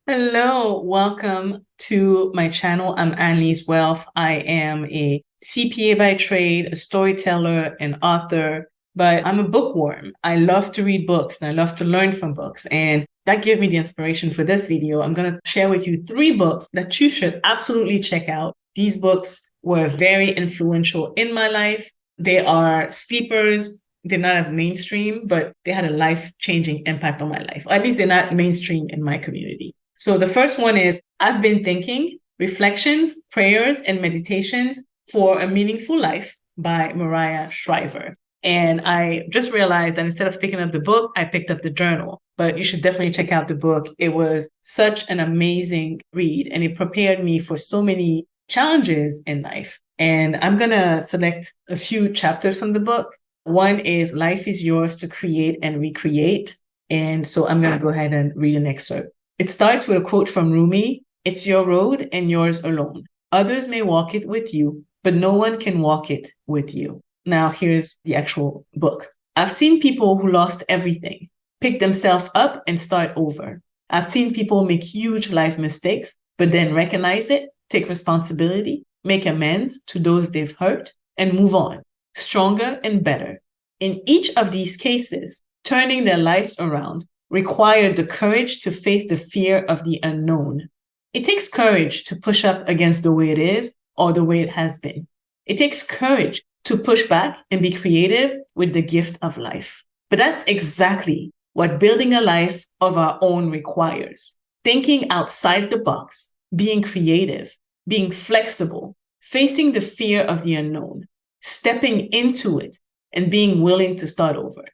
Hello, welcome to my channel. I'm Lyse Wealth. I am a CPA by trade, a storyteller, an author, but I'm a bookworm. I love to read books and I love to learn from books. And that gave me the inspiration for this video. I'm going to share with you 3 books that you should absolutely check out. These books were very influential in my life. They are sleepers. They're not as mainstream, but they had a life-changing impact on my life. Or at least they're not mainstream in my community. So the first one is I've Been Thinking, Reflections, Prayers, and Meditations for a Meaningful Life by Mariah Shriver. And I just realized that instead of picking up the book, I picked up the journal. But you should definitely check out the book. It was such an amazing read, and it prepared me for so many challenges in life. And I'm going to select a few chapters from the book. One is Life is Yours to Create and Recreate. And so I'm going to go ahead and read an excerpt. It starts with a quote from Rumi. It's your road and yours alone. Others may walk it with you, but no one can walk it with you. Now, here's the actual book. I've seen people who lost everything, pick themselves up and start over. I've seen people make huge life mistakes, but then recognize it, take responsibility, make amends to those they've hurt, and move on, stronger and better. In each of these cases, turning their lives around required the courage to face the fear of the unknown. It takes courage to push up against the way it is or the way it has been. It takes courage to push back and be creative with the gift of life. But that's exactly what building a life of our own requires. Thinking outside the box, being creative, being flexible, facing the fear of the unknown, stepping into it, and being willing to start over.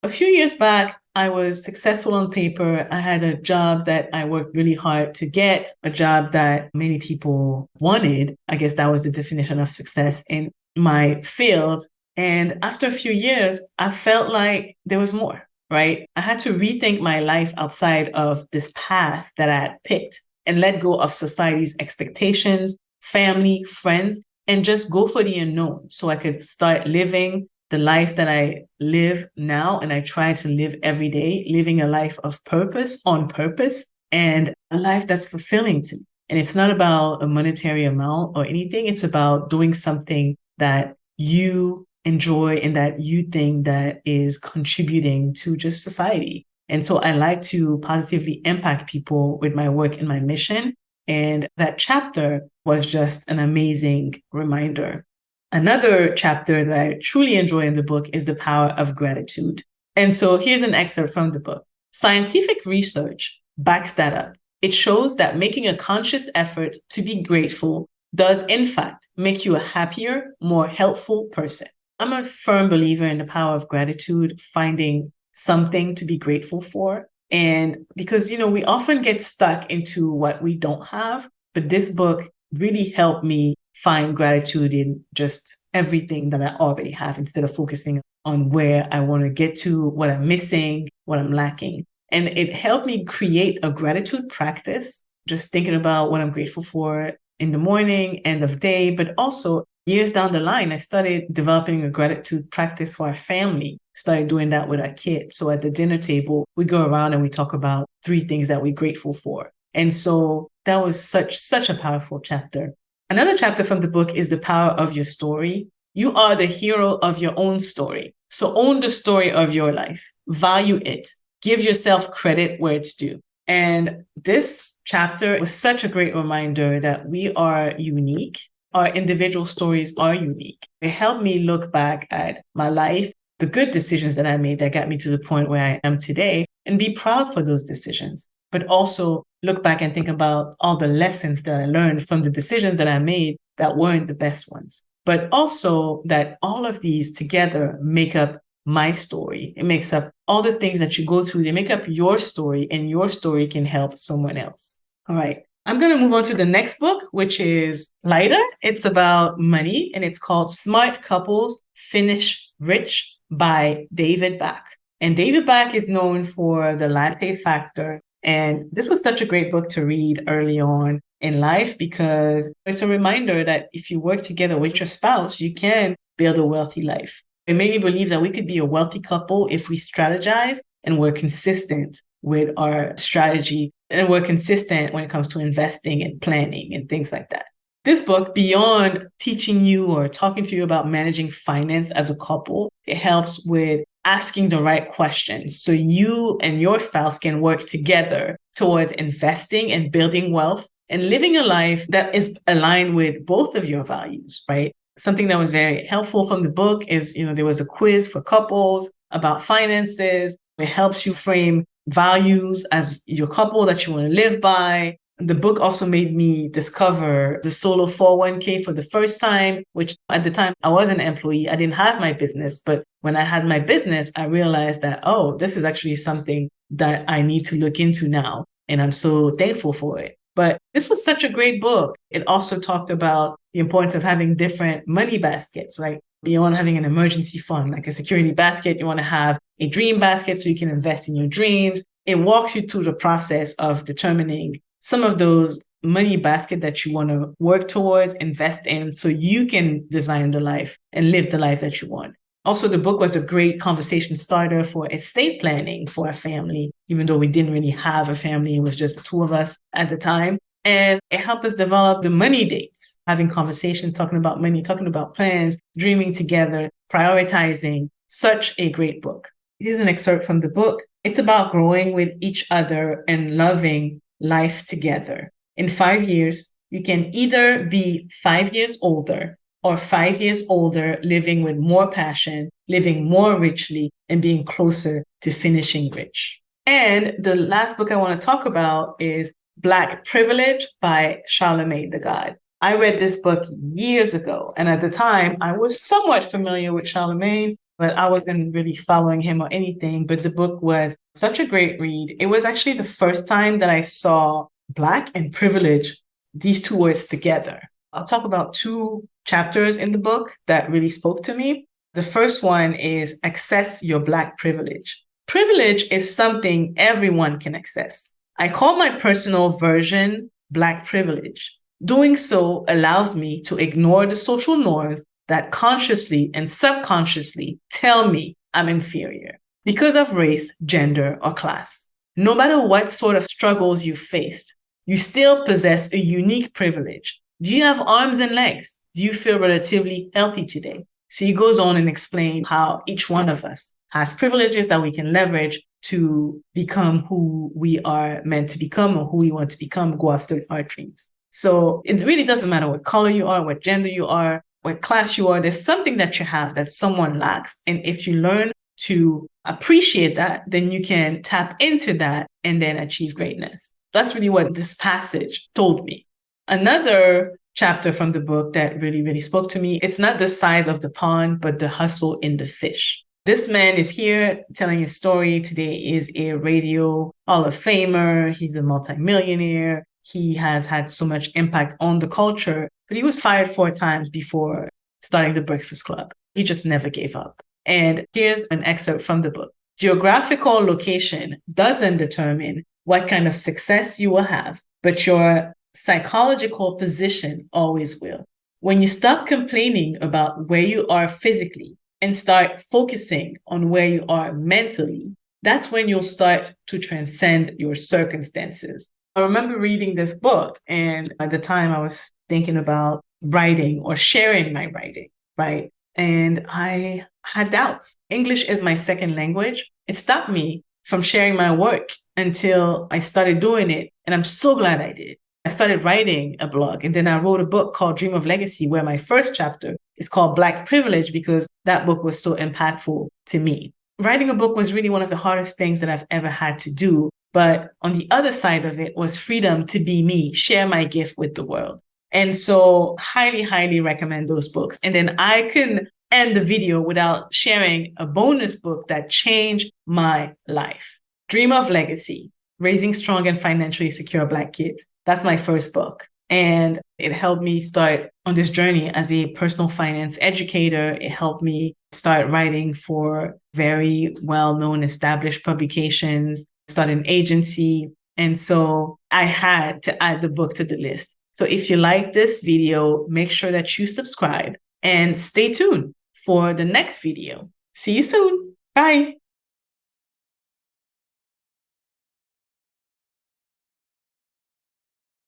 A few years back, I was successful on paper. I had a job that I worked really hard to get, a job that many people wanted. I guess that was the definition of success in my field. And after a few years, I felt like there was more, right? I had to rethink my life outside of this path that I had picked and let go of society's expectations, family, friends, and just go for the unknown so I could start living the life that I live now, and I try to live every day, living a life of purpose, on purpose, and a life that's fulfilling to me. And it's not about a monetary amount or anything. It's about doing something that you enjoy and that you think that is contributing to just society. And so I like to positively impact people with my work and my mission. And that chapter was just an amazing reminder. Another chapter that I truly enjoy in the book is the power of gratitude. And so here's an excerpt from the book. Scientific research backs that up. It shows that making a conscious effort to be grateful does, in fact, make you a happier, more helpful person. I'm a firm believer in the power of gratitude, finding something to be grateful for. And because, we often get stuck into what we don't have, but this book really helped me find gratitude in just everything that I already have instead of focusing on where I want to get to, what I'm missing, what I'm lacking. And it helped me create a gratitude practice, just thinking about what I'm grateful for in the morning, end of day, but also years down the line, I started developing a gratitude practice for our family, started doing that with our kids. So at the dinner table, we go around and we talk about 3 things that we're grateful for. And so that was such a powerful chapter. Another chapter from the book is the power of your story. You are the hero of your own story. So own the story of your life. Value it. Give yourself credit where it's due. And this chapter was such a great reminder that we are unique. Our individual stories are unique. It helped me look back at my life, the good decisions that I made that got me to the point where I am today, and be proud for those decisions. But also look back and think about all the lessons that I learned from the decisions that I made that weren't the best ones. But also that all of these together make up my story. It makes up all the things that you go through. They make up your story, and your story can help someone else. All right. I'm going to move on to the next book, which is lighter. It's about money, and it's called Smart Couples Finish Rich by David Bach. And David Bach is known for the latte factor. And this was such a great book to read early on in life because it's a reminder that if you work together with your spouse, you can build a wealthy life. It made me believe that we could be a wealthy couple if we strategize and we're consistent with our strategy and we're consistent when it comes to investing and planning and things like that. This book, beyond teaching you or talking to you about managing finance as a couple, it helps with asking the right questions so you and your spouse can work together towards investing and building wealth and living a life that is aligned with both of your values, right? Something that was very helpful from the book is, there was a quiz for couples about finances. It helps you frame values as your couple that you want to live by. The book also made me discover the solo 401k for the first time, which at the time I wasn't an employee. I didn't have my business. But when I had my business, I realized that, this is actually something that I need to look into now. And I'm so thankful for it. But this was such a great book. It also talked about the importance of having different money baskets, right? Beyond having an emergency fund, like a security basket, you want to have a dream basket so you can invest in your dreams. It walks you through the process of determining some of those money basket that you want to work towards, invest in, so you can design the life and live the life that you want. Also, the book was a great conversation starter for estate planning for a family, even though we didn't really have a family. It was just the two of us at the time. And it helped us develop the money dates, having conversations, talking about money, talking about plans, dreaming together, prioritizing. Such a great book. Here's an excerpt from the book. It's about growing with each other and loving life together. In 5 years, you can either be 5 years older or 5 years older, living with more passion, living more richly, and being closer to finishing rich. And the last book I want to talk about is Black Privilege by Charlamagne the God. I read this book years ago, and at the time, I was somewhat familiar with Charlamagne, but I wasn't really following him or anything. But the book was such a great read. It was actually the first time that I saw Black and privilege, these two words together. I'll talk about 2 chapters in the book that really spoke to me. The first one is access your Black privilege. Privilege is something everyone can access. I call my personal version Black privilege. Doing so allows me to ignore the social norms that consciously and subconsciously tell me I'm inferior because of race, gender, or class. No matter what sort of struggles you've faced, you still possess a unique privilege. Do you have arms and legs? Do you feel relatively healthy today? So he goes on and explains how each one of us has privileges that we can leverage to become who we are meant to become or who we want to become, go after our dreams. So it really doesn't matter what color you are, what gender you are, what class you are. There's something that you have that someone lacks. And if you learn to appreciate that, then you can tap into that and then achieve greatness. That's really what this passage told me. Another chapter from the book that really, really spoke to me, it's not the size of the pond, but the hustle in the fish. This man is here telling his story. Today is a radio Hall of Famer. He's a multimillionaire. He has had so much impact on the culture, but he was fired 4 times before starting the Breakfast Club. He just never gave up. And here's an excerpt from the book. Geographical location doesn't determine what kind of success you will have, but your psychological position always will. When you stop complaining about where you are physically and start focusing on where you are mentally, that's when you'll start to transcend your circumstances. I remember reading this book, and at the time I was thinking about writing or sharing my writing, right? And I had doubts. English is my second language. It stopped me from sharing my work until I started doing it. And I'm so glad I did. I started writing a blog, and then I wrote a book called Dream of Legacy, where my first chapter is called Black Privilege, because that book was so impactful to me. Writing a book was really one of the hardest things that I've ever had to do. But on the other side of it was freedom to be me, share my gift with the world. And so highly, highly recommend those books. And then I can end the video without sharing a bonus book that changed my life. Dream of Legacy, Raising Strong and Financially Secure Black Kids. That's my first book. And it helped me start on this journey as a personal finance educator. It helped me start writing for very well-known established publications, start an agency. And so I had to add the book to the list. So if you like this video, make sure that you subscribe and stay tuned for the next video. See you soon. Bye.